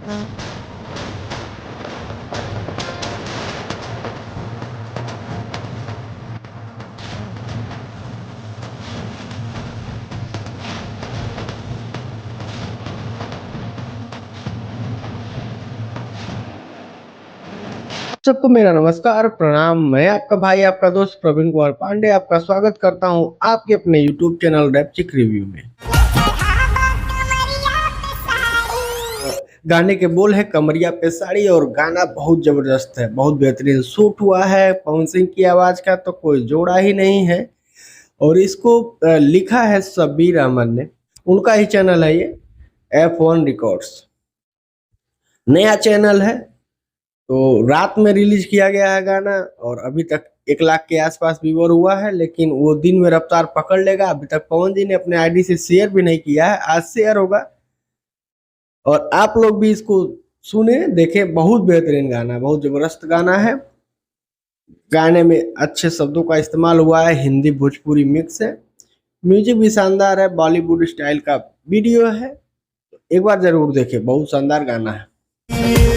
सबको मेरा नमस्कार प्रणाम। मैं आपका भाई आपका दोस्त प्रवीण कुमार पांडे आपका स्वागत करता हूं आपके अपने YouTube चैनल रैपचिक रिव्यू में। गाने के बोल है कमरिया पे साड़ी और गाना बहुत जबरदस्त है, बहुत बेहतरीन शूट हुआ है। पवन सिंह की आवाज का तो कोई जोड़ा ही नहीं है और इसको लिखा है शब्बीर अहमद ने। उनका ही चैनल है ये, F1 रिकॉर्ड्स नया चैनल है। तो रात में रिलीज किया गया है गाना और अभी तक 1 लाख के आसपास व्यूअर हुआ है, लेकिन वो दिन में रफ्तार पकड़ लेगा। अभी तक पवन जी ने अपने आईडी से शेयर भी नहीं किया है, आज शेयर होगा और आप लोग भी इसको सुने देखे। बहुत बेहतरीन गाना, बहुत जबरदस्त गाना है। गाने में अच्छे शब्दों का इस्तेमाल हुआ है, हिंदी भोजपुरी मिक्स है। म्यूजिक भी शानदार है, बॉलीवुड स्टाइल का वीडियो है। एक बार जरूर देखें, बहुत शानदार गाना है।